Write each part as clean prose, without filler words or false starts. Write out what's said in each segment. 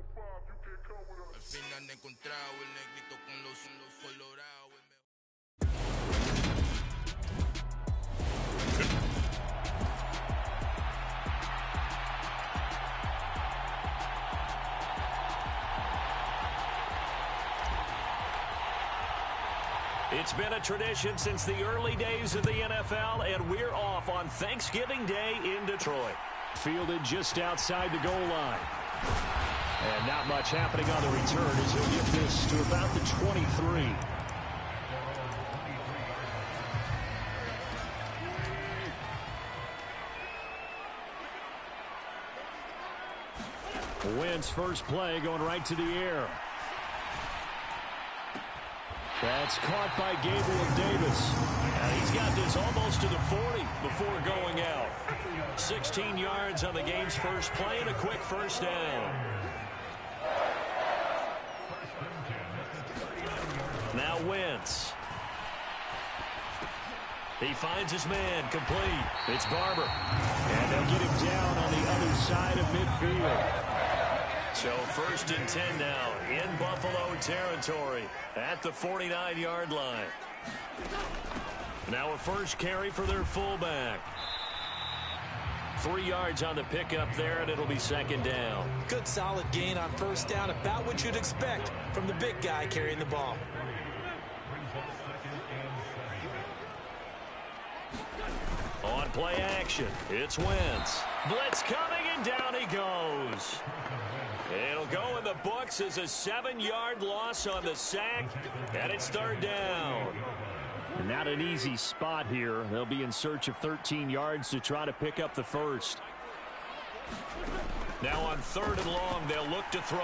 Al final he encontrado el negrito con los colorados. It's been a tradition since the early days of the NFL, and we're off on Thanksgiving Day in Detroit. Fielded just outside the goal line. And not much happening on the return as he'll get this to about the 23. Wentz first play going right to the air. That's caught by Gabriel Davis. And he's got this almost to the 40 before going out. 16 yards on the game's first play and a quick first down. Now Wentz. He finds his man complete. It's Barber. And they'll get him down on the other side of midfield. So 1st and 10 now in Buffalo territory at the 49-yard line. Now a first carry for their fullback. 3 yards on the pickup there, and it'll be 2nd down. Good solid gain on 1st down, about what you'd expect from the big guy carrying the ball. On play action, it's Wentz. Blitz coming, and down he goes. It'll go in the books as a 7-yard loss on the sack, and it's 3rd down. Not an easy spot here. They'll be in search of 13 yards to try to pick up the first. Now on 3rd and long, they'll look to throw.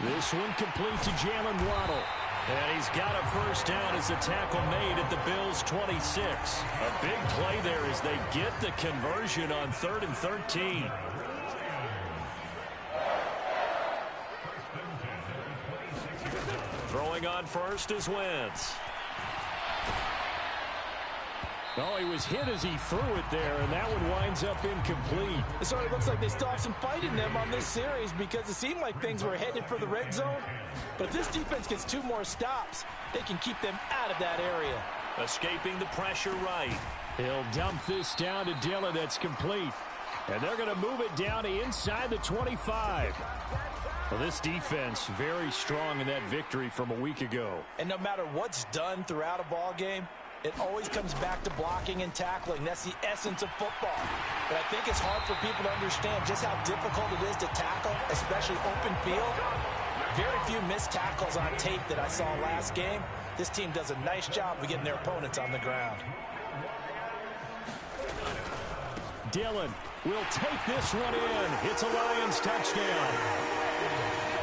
This one complete to Jalen Waddle. And he's got a first down as the tackle made at the Bills' 26. A big play there as they get the conversion on 3rd and 13. Throwing on first is Wentz. Oh, he was hit as he threw it there, and that one winds up incomplete. It sort of looks like they still have some fight in them on this series because it seemed like things were headed for the red zone. But if this defense gets 2 more stops, they can keep them out of that area. Escaping the pressure right. He'll dump this down to Dillon. That's complete. And they're going to move it down to inside the 25. Well, this defense very strong in that victory from a week ago. And no matter what's done throughout a ball game, it always comes back to blocking and tackling. That's the essence of football. But I think it's hard for people to understand just how difficult it is to tackle, especially open field. Very few missed tackles on tape that I saw last game. This team does a nice job of getting their opponents on the ground. Dillon will take this one in. It's a Lions touchdown.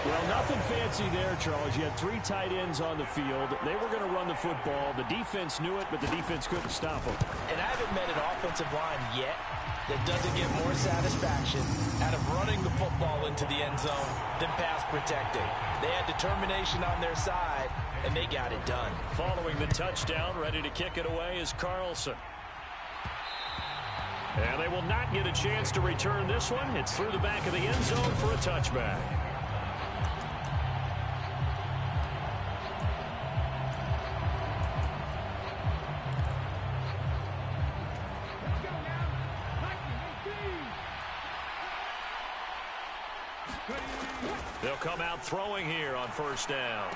Well, nothing fancy there, Charles. You had 3 tight ends on the field. They were going to run the football. The defense knew it, but the defense couldn't stop them. And I haven't met an offensive line yet that doesn't get more satisfaction out of running the football into the end zone than pass protecting. They had determination on their side, and they got it done. Following the touchdown, ready to kick it away is Carlson. And they will not get a chance to return this one. It's through the back of the end zone for a touchback. They'll come out throwing here on 1st down.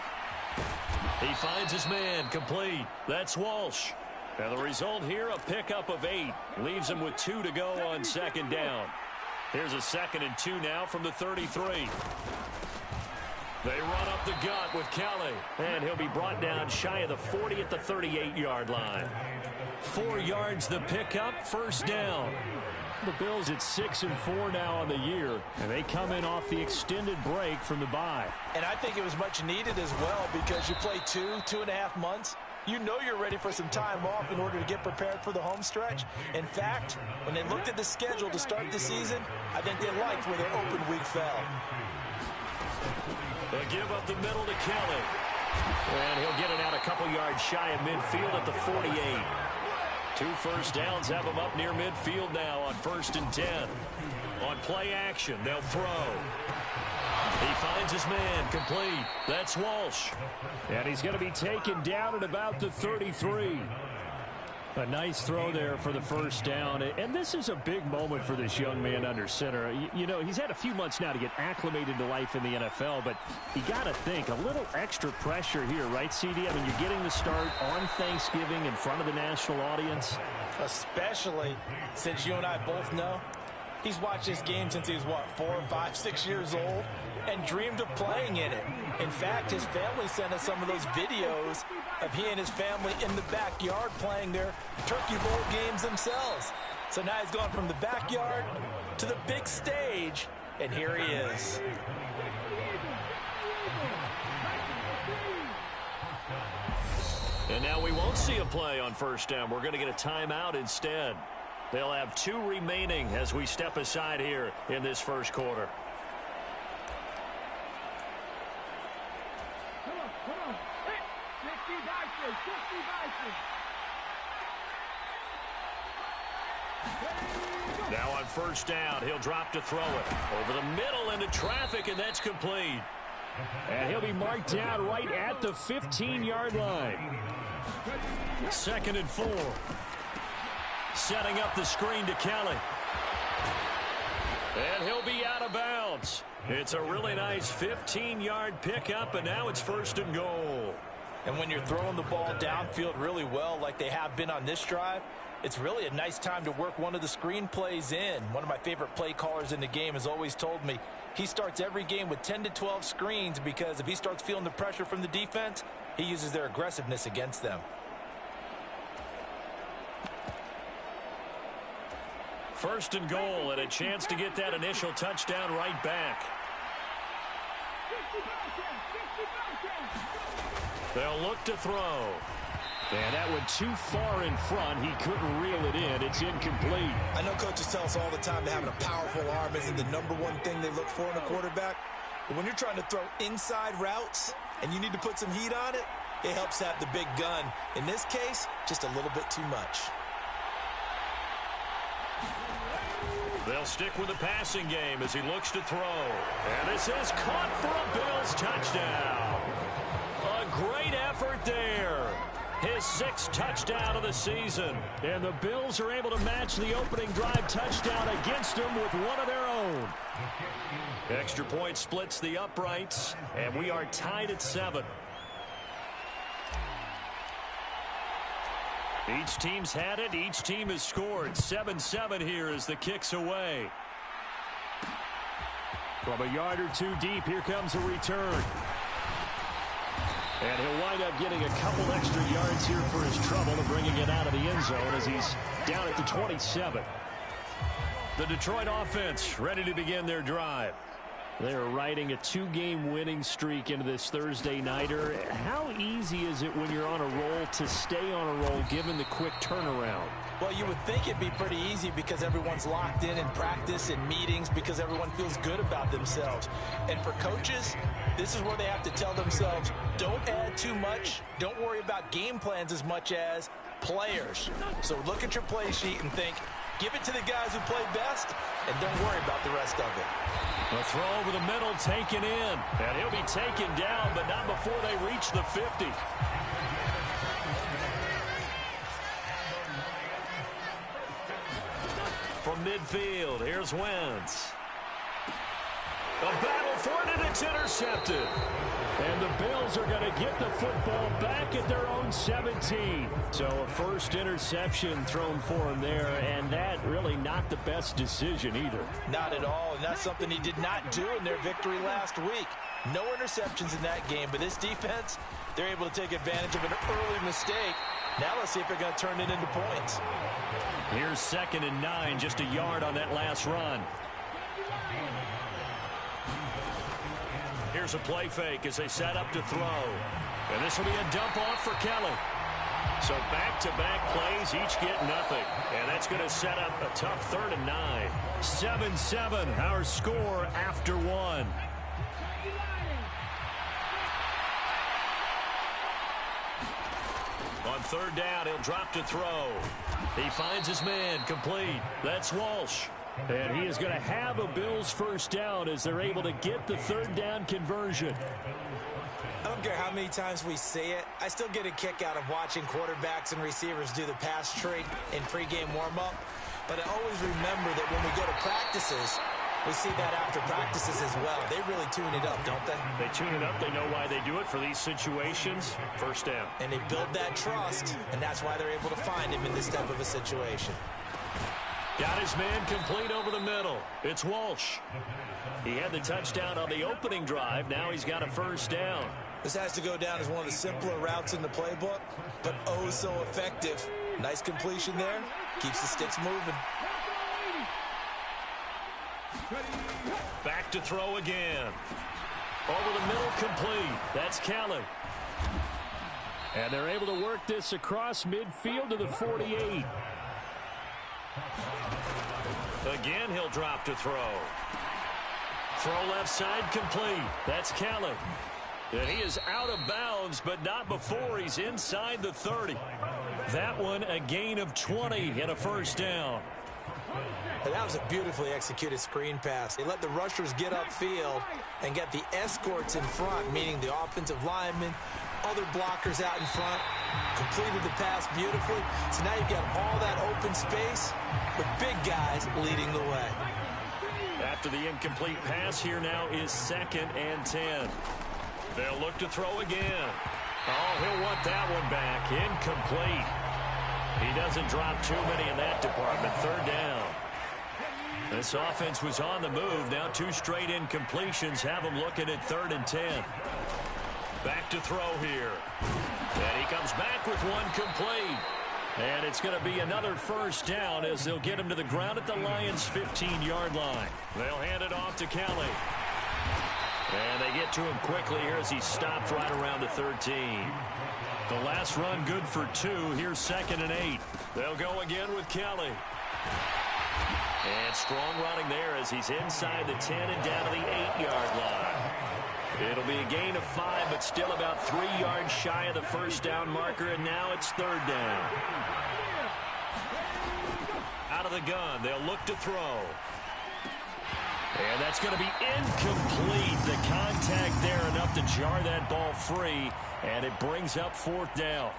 He finds his man complete. That's Walsh. And the result here, a pickup of 8. Leaves him with 2 to go on 2nd down. Here's a 2nd and 2 now from the 33. They run up the gut with Kelly. And he'll be brought down shy of the 40 at the 38-yard line. 4 yards the pickup, 1st down. The Bills at 6-4 now on the year, and they come in off the extended break from the bye. And I think it was much needed as well because you play 2.5 months. You know you're ready for some time off in order to get prepared for the home stretch. In fact, when they looked at the schedule to start the season, I think they liked where their open week fell. They give up the middle to Kelly. And he'll get it out a couple yards shy of midfield at the 48. 2 first downs have them up near midfield now on 1st and 10. On play action, they'll throw. He finds his man, complete. That's Walsh. And he's going to be taken down at about the 33. A nice throw there for the first down. And this is a big moment for this young man under center. You know, he's had a few months now to get acclimated to life in the NFL, but you got to think, a little extra pressure here, right, CD? I mean, you're getting the start on Thanksgiving in front of the national audience. Especially since you and I both know he's watched this game since he was, what, 4, 5, 6 years old and dreamed of playing in it. In fact, his family sent us some of those videos of he and his family in the backyard playing their Turkey Bowl games themselves. So now he's gone from the backyard to the big stage, and here he is. And now we won't see a play on first down. We're going to get a timeout instead. They'll have 2 remaining as we step aside here in this first quarter. Now on first down, he'll drop to throw it. Over the middle into traffic, and that's complete. And he'll be marked down right at the 15-yard line. 2nd and 4. Setting up the screen to Kelly. And he'll be out of bounds. It's a really nice 15-yard pickup, and now it's 1st and goal. And when you're throwing the ball downfield really well like they have been on this drive, it's really a nice time to work one of the screen plays in. One of my favorite play callers in the game has always told me he starts every game with 10 to 12 screens because if he starts feeling the pressure from the defense, he uses their aggressiveness against them. 1st and goal, and a chance to get that initial touchdown right back. They'll look to throw. And that went too far in front. He couldn't reel it in. It's incomplete. I know coaches tell us all the time that having a powerful arm isn't the #1 thing they look for in a quarterback. But when you're trying to throw inside routes and you need to put some heat on it, it helps have the big gun. In this case, just a little bit too much. They'll stick with the passing game as he looks to throw. And this is caught for a Bills touchdown. A great effort there. His 6th touchdown of the season. And the Bills are able to match the opening drive touchdown against them with one of their own. Extra point splits the uprights, and we are tied at 7. Each team's had it. Each team has scored. 7-7 here as the kick's away. From a yard or 2 deep, here comes a return. And he'll wind up getting a couple extra yards here for his trouble and bringing it out of the end zone as he's down at the 27. The Detroit offense ready to begin their drive. They're riding a 2-game winning streak into this Thursday nighter. How easy is it when you're on a roll to stay on a roll given the quick turnaround? Well, you would think it'd be pretty easy because everyone's locked in practice and meetings because everyone feels good about themselves. And for coaches, this is where they have to tell themselves, don't add too much. Don't worry about game plans as much as players. So look at your play sheet and think, give it to the guys who play best and don't worry about the rest of it. A throw over the middle taken in. And he'll be taken down, but not before they reach the 50. From midfield, here's Wentz. A battle for it, and it's intercepted. And the Bills are going to get the football back at their own 17. So a first interception thrown for him there, and that really not the best decision either. Not at all, and that's something he did not do in their victory last week. No interceptions in that game, but this defense, they're able to take advantage of an early mistake. Now let's see if they're going to turn it into points. Here's 2nd and 9, just a yard on that last run. Here's a play fake as they set up to throw. And this will be a dump off for Kelly. So back-to-back plays, each get nothing. And that's going to set up a tough 3rd and 9. 7-7, our score after 1. On third down, he'll drop to throw. He finds his man, complete. That's Walsh. And he is going to have a Bills first down as they're able to get the third down conversion. I don't care how many times we see it. I still get a kick out of watching quarterbacks and receivers do the pass trade in pregame warm-up. But I always remember that when we go to practices, we see that after practices as well. They really tune it up, don't they? They tune it up. They know why they do it for these situations. First down. And they build that trust, and that's why they're able to find him in this type of a situation. Got his man complete over the middle. It's Walsh. He had the touchdown on the opening drive. Now he's got a first down. This has to go down as one of the simpler routes in the playbook, but oh so effective. Nice completion there. Keeps the sticks moving. Back to throw again. Over the middle, complete. That's Kelly. And they're able to work this across midfield to the 48. Again, he'll drop to throw. Throw left side, complete. That's Kelly. And he is out of bounds, but not before he's inside the 30. That one, a gain of 20 and a first down. And that was a beautifully executed screen pass. They let the rushers get upfield and get the escorts in front, meaning the offensive linemen, other blockers out in front, completed the pass beautifully. So now you've got all that open space with big guys leading the way. After the incomplete pass, here now is 2nd and 10. They'll look to throw again. Oh, he'll want that one back. Incomplete. He doesn't drop too many in that department. Third down. This offense was on the move. Now 2 straight incompletions have them looking at 3rd and 10. Back to throw here. And he comes back with one complete. And it's going to be another first down as they'll get him to the ground at the Lions' 15-yard line. They'll hand it off to Kelly. And they get to him quickly here as he stopped right around the 13. The last run good for 2. Here's 2nd and 8. They'll go again with Kelly. And strong running there as he's inside the 10 and down to the 8-yard line. It'll be a gain of 5, but still about 3 yards shy of the first down marker, and now it's 3rd down. Out of the gun, they'll look to throw. And that's going to be incomplete. The contact there enough to jar that ball free, and it brings up 4th down.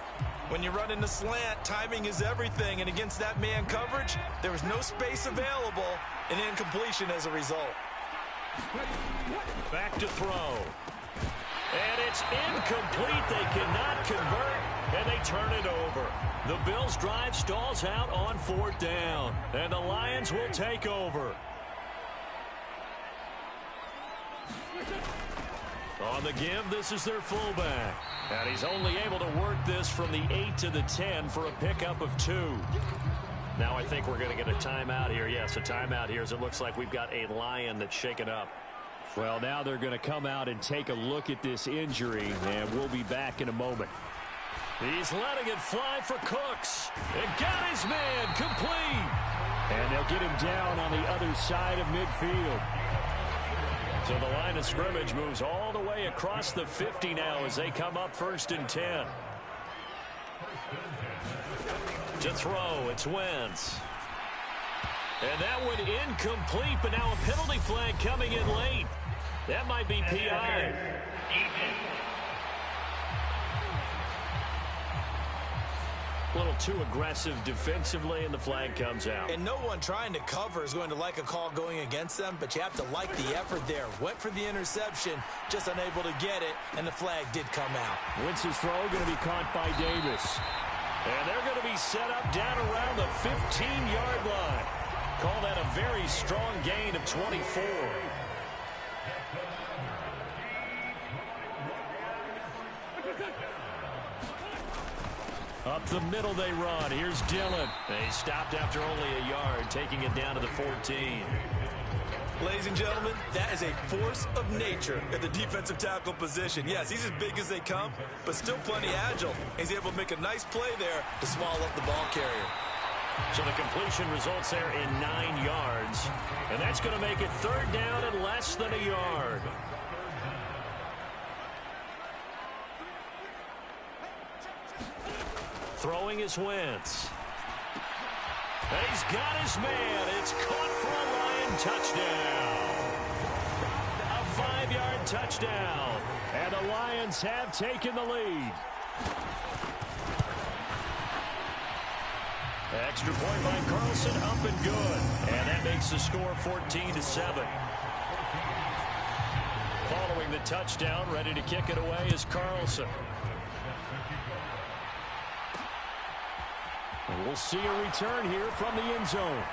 When you run in the slant, timing is everything, and against that man coverage, there was no space available, and incompletion as a result. Back to throw. And it's incomplete. They cannot convert, and they turn it over. The Bills' drive stalls out on 4th down, and the Lions will take over. On the give, this is their fullback. And he's only able to work this from the 8 to the 10 for a pickup of 2. Now I think we're going to get a timeout here. Yes, a timeout here as it looks like we've got a Lion that's shaken up. Well, now they're going to come out and take a look at this injury, and we'll be back in a moment. He's letting it fly for Cooks. And got his man complete. And they'll get him down on the other side of midfield. So the line of scrimmage moves all the way across the 50 now as they come up 1st and 10. To throw, it's Wentz. And that one incomplete, but now a penalty flag coming in late. That might be PI. A little too aggressive defensively, and the flag comes out. And no one trying to cover is going to like a call going against them, but you have to like the effort there. Went for the interception, just unable to get it, and the flag did come out. Wentz's throw going to be caught by Davis. And they're going to be set up down around the 15-yard line. Call that a very strong gain of 24. Up the middle they run. Here's Dillon. They stopped after only a yard, taking it down to the 14. Ladies and gentlemen, that is a force of nature at the defensive tackle position. Yes, he's as big as they come, but still plenty agile. He's able to make a nice play there to swallow up the ball carrier. So the completion results there in 9 yards, and that's going to make it 3rd down and less than a yard. Throwing is Wentz. And he's got his man. It's caught for a Lion touchdown. A 5-yard touchdown. And the Lions have taken the lead. Extra point by Carlson, up and good. And that makes the score 14-7. Following the touchdown, ready to kick it away is Carlson. And we'll see a return here from the end zone.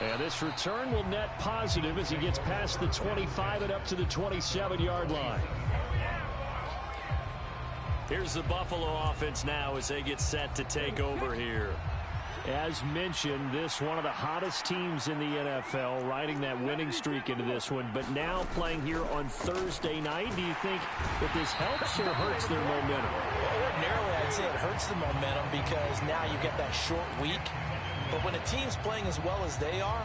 And this return will net positive as he gets past the 25 and up to the 27-yard line. Here's the Buffalo offense now as they get set to take over here. As mentioned, this one of the hottest teams in the NFL, riding that winning streak into this one, but now playing here on Thursday night. Do you think that this helps or hurts their momentum? Well, ordinarily, I'd say it hurts the momentum because now you get that short week. But when a team's playing as well as they are,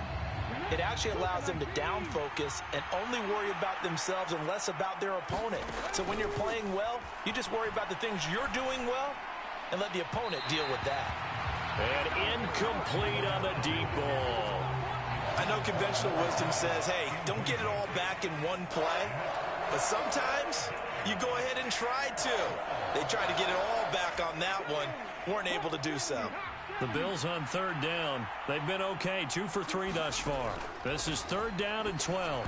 it actually allows them to down focus and only worry about themselves and less about their opponent. So when you're playing well, you just worry about the things you're doing well and let the opponent deal with that. And incomplete on the deep ball. I know conventional wisdom says, hey, don't get it all back in one play. But sometimes you go ahead and try to. They tried to get it all back on that one. Weren't able to do so. The Bills on third down. They've been okay, 2 for 3 thus far. This is third down and 12.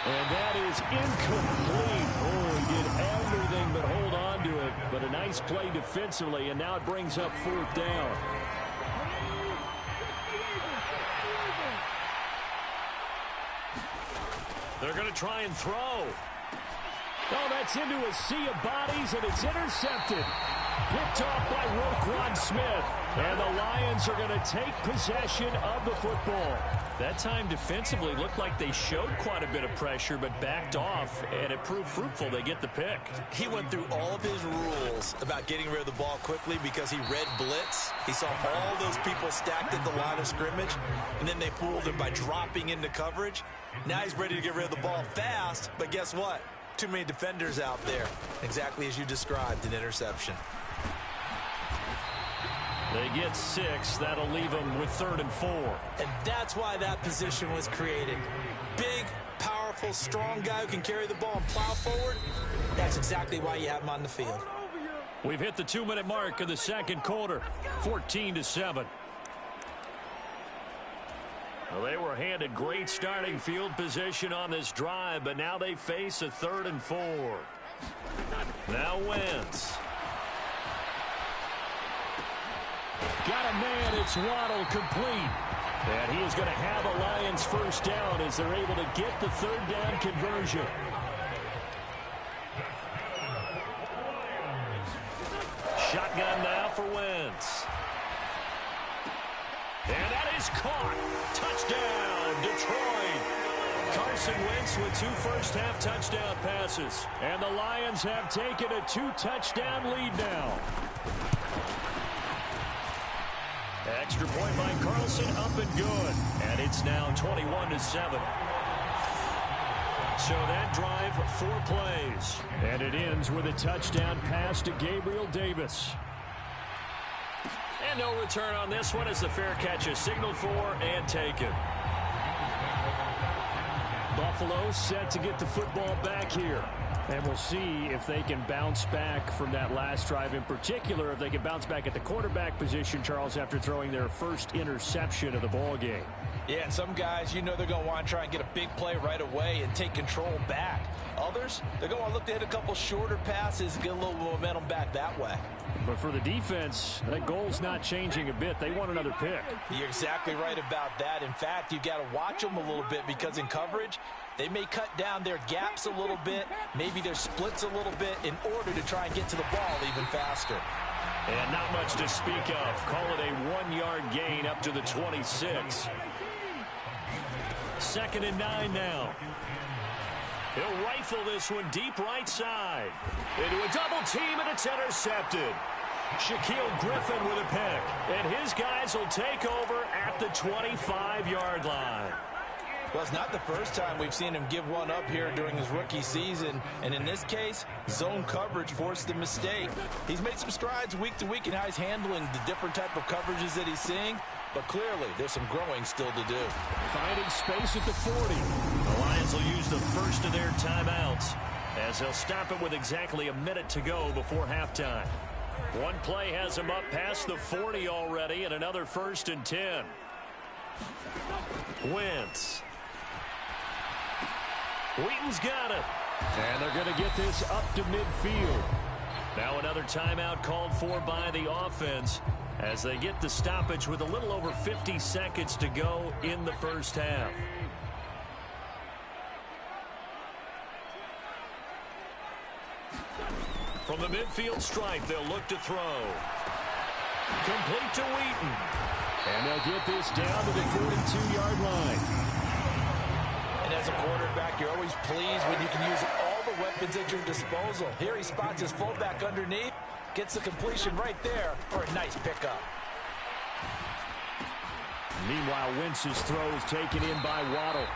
And that is incomplete. Oh, he did everything but hold on to it. But a nice play defensively, and now it brings up fourth down. They're going to try and throw. Oh, that's into a sea of bodies, and it's intercepted. Picked off by Roquan Smith. And the Lions are going to take possession of the football. That time defensively looked like they showed quite a bit of pressure but backed off, and it proved fruitful. They get the pick. He went through all of his rules about getting rid of the ball quickly because he read blitz. He saw all those people stacked at the line of scrimmage, and then they fooled him by dropping into coverage. Now he's ready to get rid of the ball fast, but guess what? Too many defenders out there. Exactly as you described, an interception. They get 6. That'll leave them with 3rd and 4. And that's why that position was created. Big, powerful, strong guy who can carry the ball and plow forward. That's exactly why you have him on the field. We've hit the 2-minute mark of the second quarter. 14-7. Well, they were handed great starting field position on this drive, but now they face a 3rd and 4. Now Wentz. Got a man, it's Waddle, complete. And he is going to have a Lions first down as they're able to get the third down conversion. Shotgun now for Wentz. And that is caught. Touchdown, Detroit. Carson Wentz with 2 first-half touchdown passes. And the Lions have taken a 2-touchdown lead now. Extra point by Carlson, up and good. And it's now 21-7. So that drive, 4 plays. And it ends with a touchdown pass to Gabriel Davis. And no return on this one as the fair catch is signaled for and taken. Buffalo set to get the football back here. And we'll see if they can bounce back from that last drive, in particular, if they can bounce back at the quarterback position, Charles, after throwing their first interception of the ball game. Yeah, and some guys, you know they're going to want to try and get a big play right away and take control back. Others, they're going to want to look to hit a couple shorter passes and get a little momentum back that way. But for the defense, that goal's not changing a bit. They want another pick. You're exactly right about that. In fact, you've got to watch them a little bit because in coverage, they may cut down their gaps a little bit, maybe their splits a little bit in order to try and get to the ball even faster. And not much to speak of. Call it a 1-yard gain up to the 26. 2nd and 9 now. He'll rifle this one deep right side. Into a double team, and it's intercepted. Shaquille Griffin with a pick. And his guys will take over at the 25-yard line. Well, it's not the first time we've seen him give one up here during his rookie season. And in this case, zone coverage forced the mistake. He's made some strides week to week in how he's handling the different type of coverages that he's seeing. But clearly, there's some growing still to do. Finding space at the 40. The Lions will use the first of their timeouts as they'll stop it with exactly a minute to go before halftime. One play has him up past the 40 already, and another 1st and 10. Wentz. Wheaton's got it. And they're going to get this up to midfield. Now another timeout called for by the offense as they get the stoppage with a little over 50 seconds to go in the first half. From the midfield stripe, they'll look to throw. Complete to Wheaton. And they'll get this down to the 42-yard line. And as a quarterback, you're always pleased when you can use all the weapons at your disposal. Here he spots his fullback underneath, gets the completion right there for a nice pickup. Meanwhile, Wentz's throw is taken in by Waddle.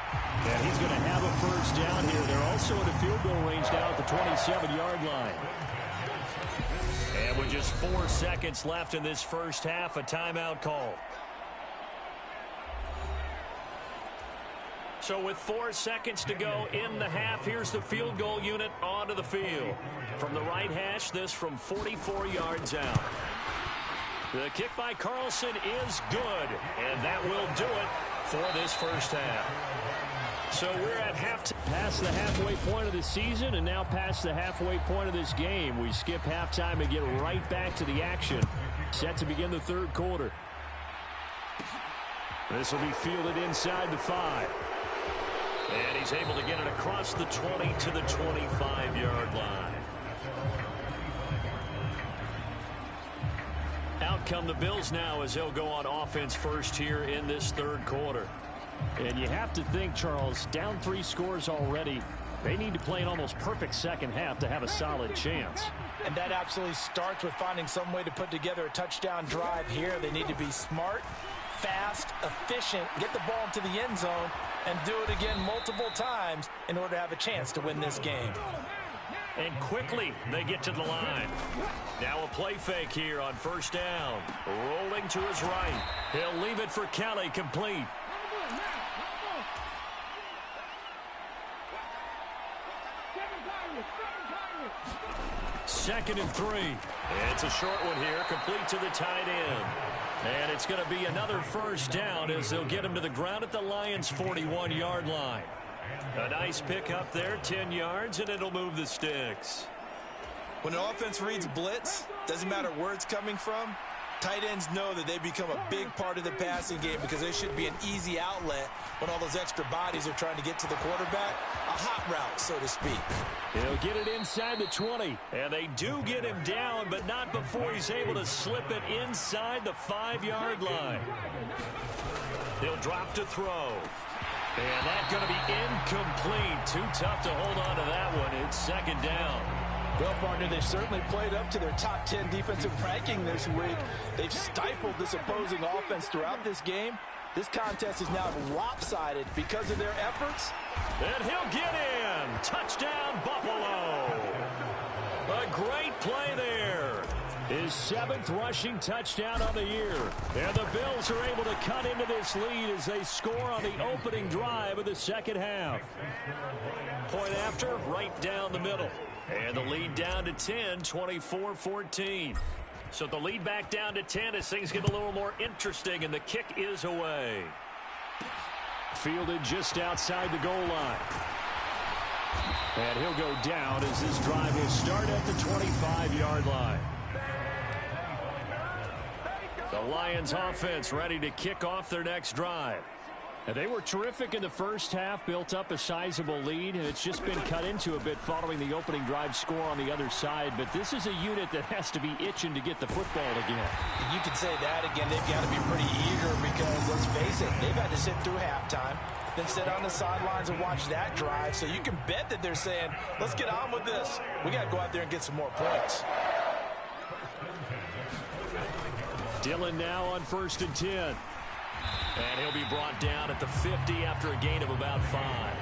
And he's going to have a first down here. They're also in a field goal range now at the 27-yard line. And with just 4 seconds left in this first half, a timeout call. So with 4 seconds to go in the half, here's the field goal unit onto the field. From the right hash, this from 44 yards out. The kick by Carlson is good, and that will do it for this first half. So we're at halftime. Past the halfway point of the season and now past the halfway point of this game. We skip halftime and get right back to the action. Set to begin the third quarter. This will be fielded inside the 5. And he's able to get it across the 20 to the 25-yard line. Out come the Bills now as they'll go on offense first here in this third quarter. And you have to think, Charles, down 3 scores already. They need to play an almost perfect second half to have a solid chance. And that absolutely starts with finding some way to put together a touchdown drive here. They need to be smart, fast, efficient, get the ball into the end zone, and do it again multiple times in order to have a chance to win this game. And quickly they get to the line. Now a play fake here on first down. Rolling to his right. He'll leave it for Kelly, complete. Second and 3. It's a short one here, complete to the tight end. And it's going to be another first down as they'll get him to the ground at the Lions' 41-yard line. A nice pick up there, 10 yards, and it'll move the sticks. When an offense reads blitz, doesn't matter where it's coming from, tight ends know that they become a big part of the passing game because they should be an easy outlet when all those extra bodies are trying to get to the quarterback. A hot route, so to speak. He'll get it inside the 20. And they do get him down, but not before he's able to slip it inside the 5-yard line. He'll drop to throw. And that's going to be incomplete. Too tough to hold on to that one. It's second down. Well, partner, they've certainly played up to their top 10 defensive ranking this week. They've stifled this opposing offense throughout this game. This contest is now lopsided because of their efforts. And he'll get in. Touchdown, Buffalo. A great play there. His 7th rushing touchdown of the year. And the Bills are able to cut into this lead as they score on the opening drive of the second half. Point after, right down the middle. And the lead down to 10, 24-14. So the lead back down to 10 as things get a little more interesting, and the kick is away. Fielded just outside the goal line. And he'll go down as this drive will start at the 25-yard line. The Lions offense ready to kick off their next drive. And they were terrific in the first half, built up a sizable lead, and it's just been cut into a bit following the opening drive score on the other side. But this is a unit that has to be itching to get the football again. You can say that again. They've got to be pretty eager because, let's face it, they've had to sit through halftime, then sit on the sidelines and watch that drive. So you can bet that they're saying, let's get on with this. We got to go out there and get some more points. Dillon now on 1st and 10. And he'll be brought down at the 50 after a gain of about 5.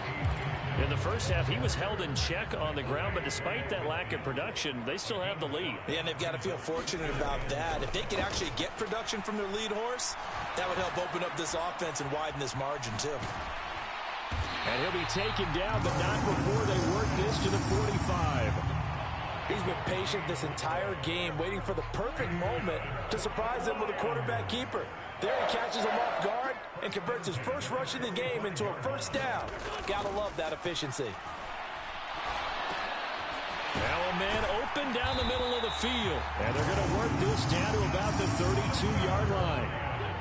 In the first half, he was held in check on the ground, but despite that lack of production, they still have the lead. Yeah, and they've got to feel fortunate about that. If they could actually get production from their lead horse, that would help open up this offense and widen this margin, too. And he'll be taken down, but not before they work this to the 45. He's been patient this entire game, waiting for the perfect moment to surprise them with a quarterback keeper. There he catches him off guard and converts his first rush of the game into a first down. Gotta love that efficiency. Now a man open down the middle of the field. And they're going to work this down to about the 32-yard line.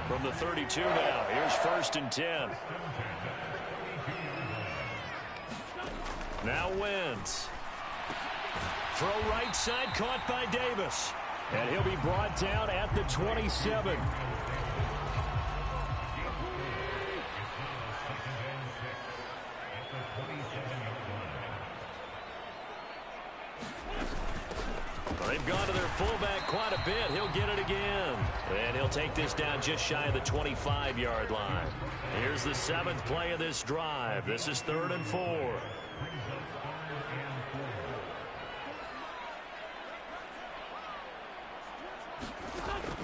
From the 32 now, here's 1st and 10. Now Wentz. Throw right side, caught by Davis. And he'll be brought down at the 27. They've gone to their fullback quite a bit. He'll get it again. And he'll take this down just shy of the 25-yard line. Here's the 7th play of this drive. This is 3rd and 4.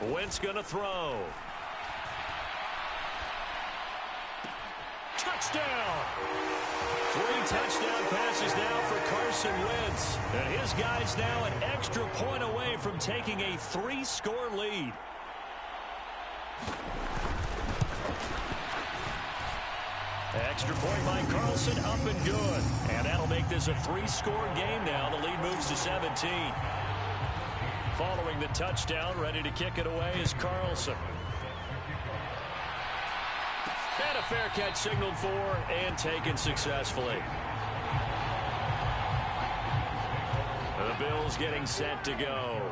Wentz gonna throw. Touchdown! 3 touchdown passes now for Carson Wentz. And his guy's now an extra point away from taking a 3-score lead. Extra point by Carlson, up and good. And that'll make this a 3-score game now. The lead moves to 17. Following the touchdown, ready to kick it away is Carlson. And a fair catch signaled for and taken successfully. The Bills getting set to go.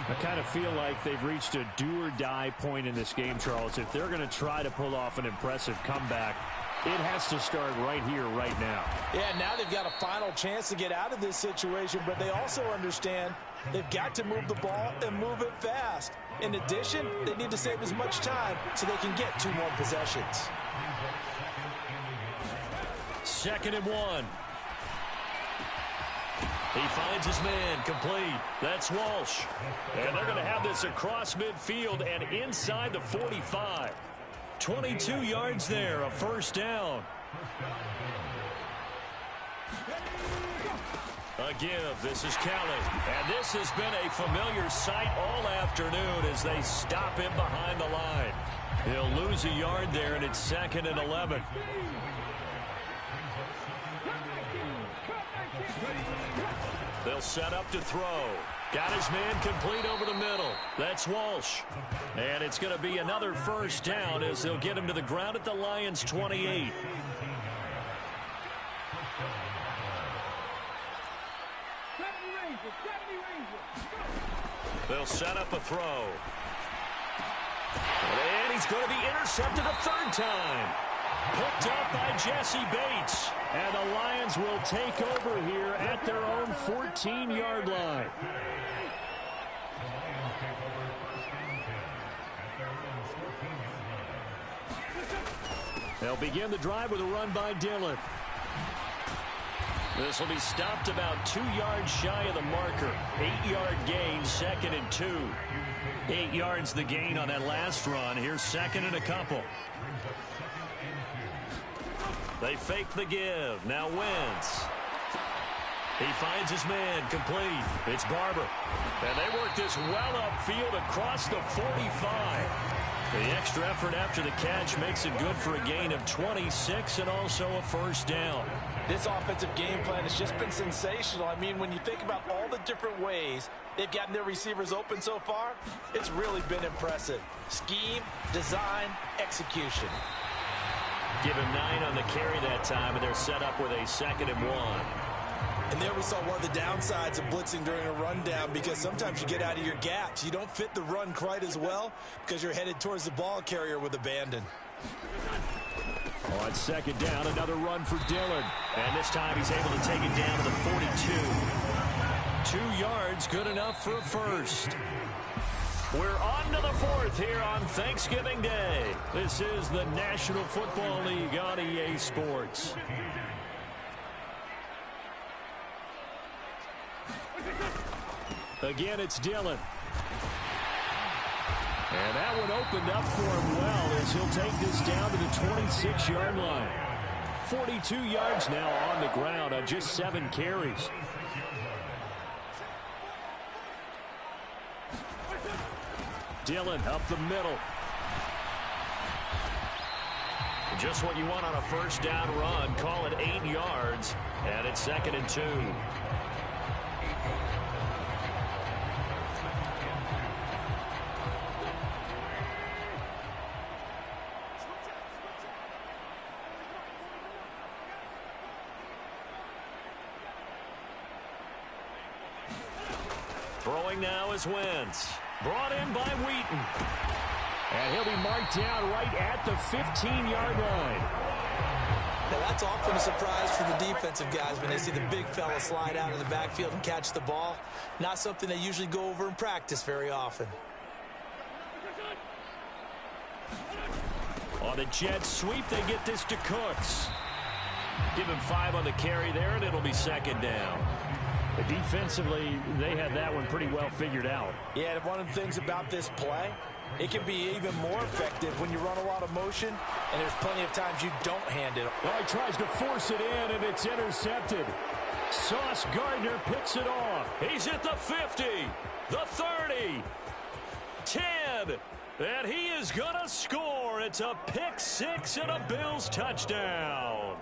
I kind of feel like they've reached a do-or-die point in this game, Charles. If they're going to try to pull off an impressive comeback, it has to start right here, right now. Yeah, now they've got a final chance to get out of this situation, but they also understand they've got to move the ball and move it fast. In addition, they need to save as much time so they can get 2 more possessions. 2nd and 1. He finds his man, complete. That's Walsh. And they're going to have this across midfield and inside the 45. 22 yards there, a first down. A give, this is Kelly. And this has been a familiar sight all afternoon as they stop him behind the line. He'll lose a yard there, and it's 2nd and 11. They'll set up to throw. Got his man complete over the middle. That's Walsh. And it's going to be another first down as they'll get him to the ground at the Lions' 28. They'll set up a throw. And he's going to be intercepted a 3rd time. Picked up by Jesse Bates. And the Lions will take over here at their own 14-yard line. They'll begin the drive with a run by Dillon. This will be stopped about 2 yards shy of the marker. 8-yard gain, 2nd and 2. 8 yards the gain on that last run. Here's 2nd and a couple. They fake the give. Now Wentz. He finds his man, complete. It's Barber. And they work this well upfield across the 45. The extra effort after the catch makes it good for a gain of 26 and also a first down. This offensive game plan has just been sensational. I mean, when you think about all the different ways they've gotten their receivers open so far, it's really been impressive. Scheme, design, execution. Give him 9 on the carry that time, and they're set up with a 2nd and 1. And there we saw one of the downsides of blitzing during a rundown, because sometimes you get out of your gaps. You don't fit the run quite as well because you're headed towards the ball carrier with abandon. On 2nd down, another run for Dillon. And this time he's able to take it down to the 42. 2 yards, good enough for a first. We're on to the fourth here on Thanksgiving Day. This is the National Football League on EA Sports. Again, it's Dillon. And that one opened up for him well as he'll take this down to the 26-yard line. 42 yards now on the ground on just 7 carries. Dillon up the middle. Just what you want on a first down run. Call it 8 yards, and it's 2nd and 2. Throwing now is Wentz. Brought in by Wheaton. And he'll be marked down right at the 15-yard line. Now that's often a surprise for the defensive guys when they see the big fella slide out of the backfield and catch the ball. Not something they usually go over in practice very often. On the jet sweep, they get this to Cooks. Give him 5 on the carry there, and it'll be 2nd down. But defensively, they had that one pretty well figured out. Yeah, and one of the things about this play, it can be even more effective when you run a lot of motion, and there's plenty of times you don't hand it. Well, he tries to force it in, and it's intercepted. Sauce Gardner picks it off. He's at the 50, the 30, 10, and he is going to score. It's a pick 6 and a Bills touchdown.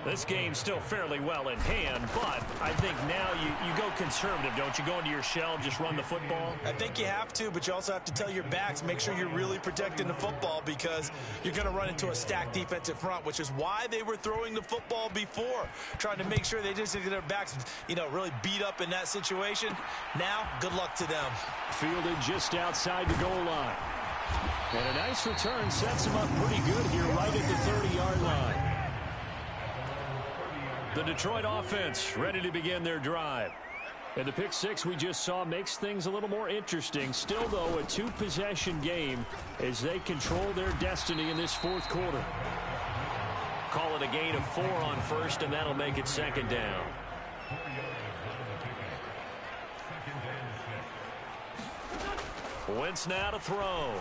This game's still fairly well in hand, but I think now you go conservative, don't you? Go into your shell and just run the football? I think you have to, but you also have to tell your backs, make sure you're really protecting the football because you're going to run into a stacked defensive front, which is why they were throwing the football before, trying to make sure they just get their backs, really beat up in that situation. Now, good luck to them. Fielded just outside the goal line. And a nice return sets him up pretty good here right at the 30-yard line. The Detroit offense ready to begin their drive. And the pick 6 we just saw makes things a little more interesting. Still, though, a 2-possession game as they control their destiny in this fourth quarter. Call it a gain of 4 on first, and that'll make it 2nd down. Wentz now to throw.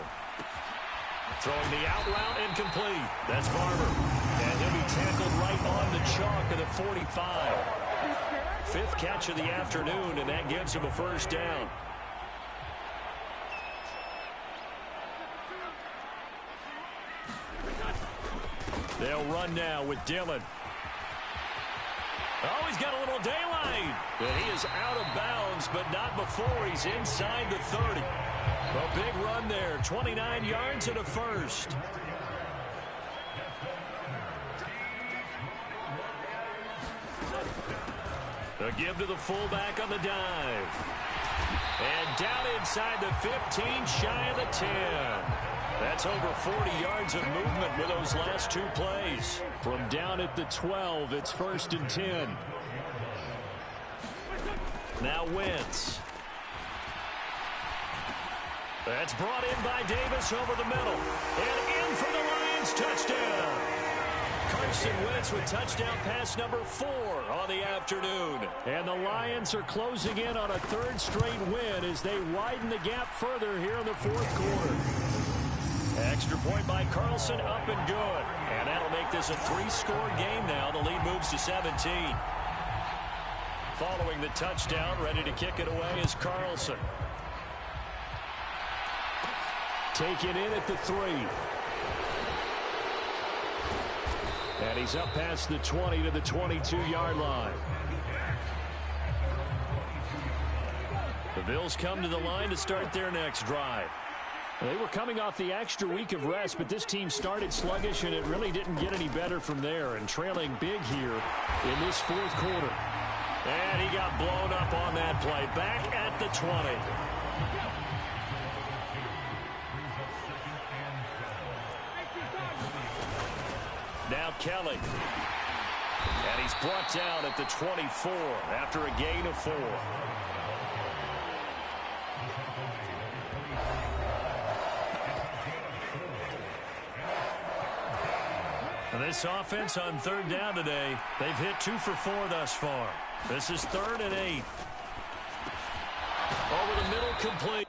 Throwing the out route incomplete. That's Barber. And he'll be tackled right on the chalk of the 45. 5th catch of the afternoon, and that gives him a first down. They'll run now with Dillon. Oh, he's got a little daylight. And he is out of bounds, but not before he's inside the 30. A big run there, 29 yards and a first. A give to the fullback on the dive. And down inside the 15, shy of the 10. That's over 40 yards of movement with those last 2 plays. From down at the 12, it's 1st and 10. Now Wentz. That's brought in by Davis over the middle. And in for the Lions touchdown. Carson Wentz with touchdown pass number 4 on the afternoon. And the Lions are closing in on a 3rd straight win as they widen the gap further here in the fourth quarter. Extra point by Carlson, up and good. And that'll make this a 3-score game now. The lead moves to 17. Following the touchdown, ready to kick it away is Carlson. Taken in at the 3. And he's up past the 20 to the 22-yard line. The Bills come to the line to start their next drive. They were coming off the extra week of rest, but this team started sluggish, and it really didn't get any better from there. And trailing big here in this fourth quarter. And he got blown up on that play. Back at the 20. Now Kelly. And he's brought down at the 24 after a gain of 4. This offense on third down today, they've hit 2 for 4 thus far. This is 3rd and 8. Over the middle, complete.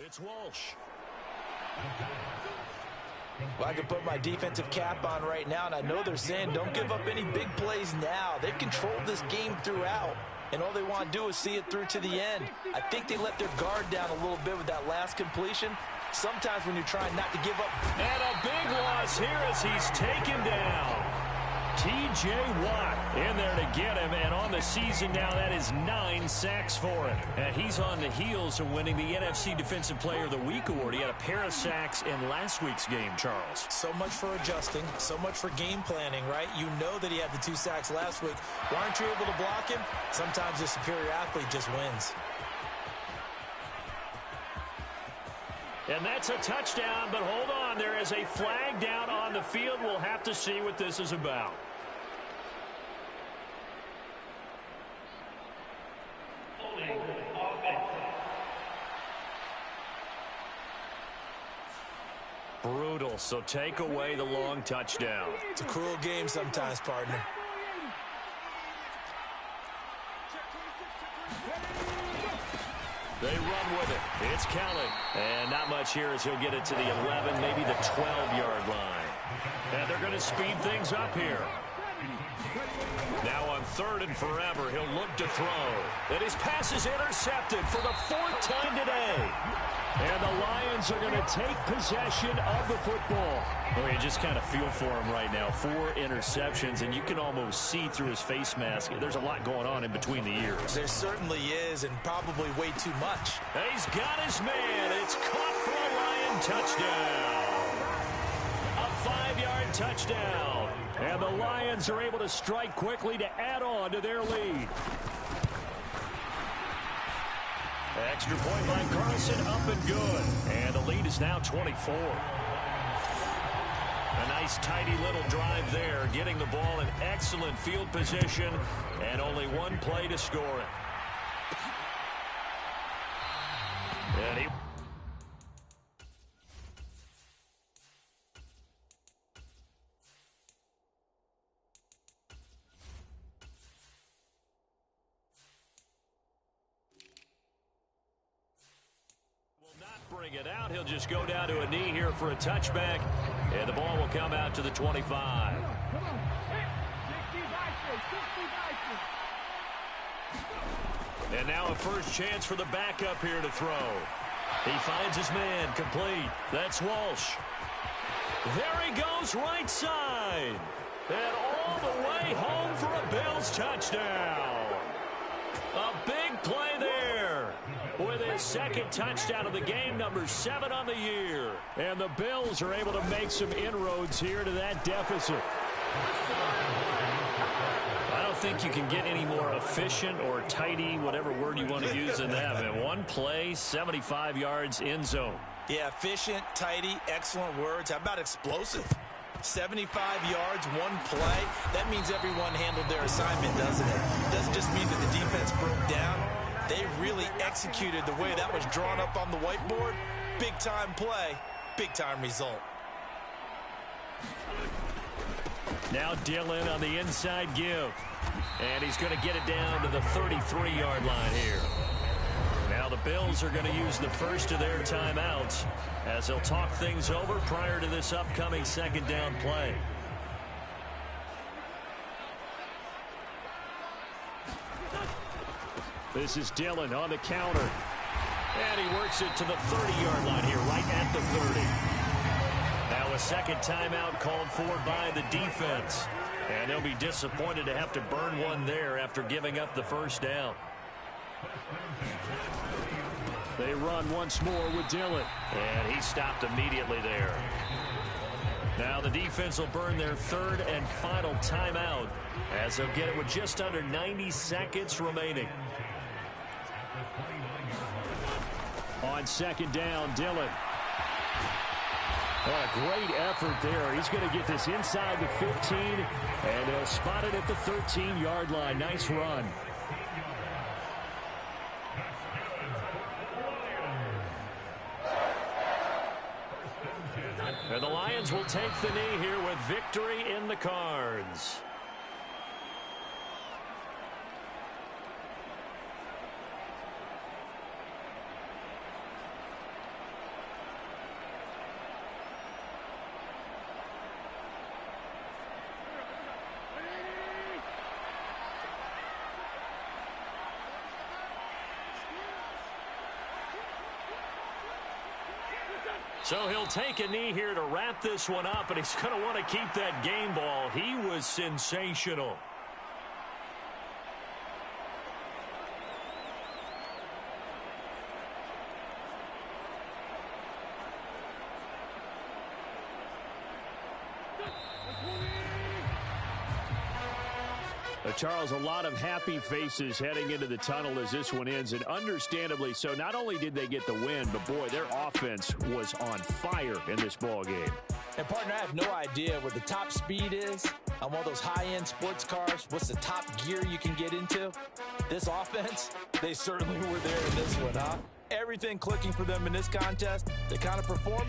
It's Walsh. Well, I can put my defensive cap on right now, and I know they're saying don't give up any big plays now. They've controlled this game throughout, and all they want to do is see it through to the end. I think they let their guard down a little bit with that last completion. Sometimes when you're trying not to give up. And a big loss here as he's taken down. T.J. Watt in there to get him, and on the season now, that is 9 sacks for him. And he's on the heels of winning the NFC Defensive Player of the Week award. He had a pair of sacks in last week's game, Charles. So much for adjusting, so much for game planning, right? You know that he had the 2 sacks last week. Why aren't you able to block him? Sometimes the superior athlete just wins. And that's a touchdown, but hold on. There is a flag down on the field. We'll have to see what this is about. Brutal, so take away the long touchdown. It's a cruel game sometimes, partner. They run with it. It's Kelly. And not much here as he'll get it to the 11, maybe the 12-yard line. And they're going to speed things up here. Now on 3rd and forever, he'll look to throw. And his pass is intercepted for the 4th time today. And the Lions are going to take possession of the football. Well, you just kind of feel for him right now. 4 interceptions, and you can almost see through his face mask. There's a lot going on in between the ears. There certainly is, and probably way too much. He's got his man. It's caught for a Lion touchdown. A 5-yard touchdown. And the Lions are able to strike quickly to add on to their lead. Extra point by Carson, up and good. And the lead is now 24. A nice, tidy little drive there, getting the ball in excellent field position, and only 1 play to score it. And he... bring it out. He'll just go down to a knee here for a touchback, and the ball will come out to the 25. And now a first chance for the backup here to throw. He finds his man, complete. That's Walsh. There he goes, right side. And all the way home for a Bills touchdown. A big play there. With his 2nd touchdown of the game, number 7 on the year. And the Bills are able to make some inroads here to that deficit. I don't think you can get any more efficient or tidy, whatever word you want to use in that. Man, 1 play, 75 yards, end zone. Yeah, efficient, tidy, excellent words. How about explosive? 75 yards, 1 play. That means everyone handled their assignment, doesn't it? It doesn't just mean that the defense broke down. They really executed the way that was drawn up on the whiteboard. Big-time play, big-time result. Now Dillon on the inside give. And he's going to get it down to the 33-yard line here. Now the Bills are going to use the first of their timeouts as they'll talk things over prior to this upcoming 2nd down play. This is Dillon on the counter. And he works it to the 30-yard line here, right at the 30. Now a 2nd timeout called for by the defense. And they'll be disappointed to have to burn one there after giving up the first down. They run once more with Dillon. And he stopped immediately there. Now the defense will burn their 3rd and final timeout as they'll get it with just under 90 seconds remaining. On second down, Dillon. What a great effort there. He's going to get this inside the 15, and he'll spot it at the 13-yard line. Nice run. And the Lions will take the knee here with victory in the cards. So he'll take a knee here to wrap this one up, and he's going to want to keep that game ball. He was sensational. Charles, a lot of happy faces heading into the tunnel as this one ends, and understandably so. Not only did they get the win, but, boy, their offense was on fire in this ball game. And, partner, I have no idea what the top speed is on one of those high-end sports cars. What's the top gear you can get into? This offense, they certainly were there in this one, huh? Everything clicking for them in this contest, the kind of performance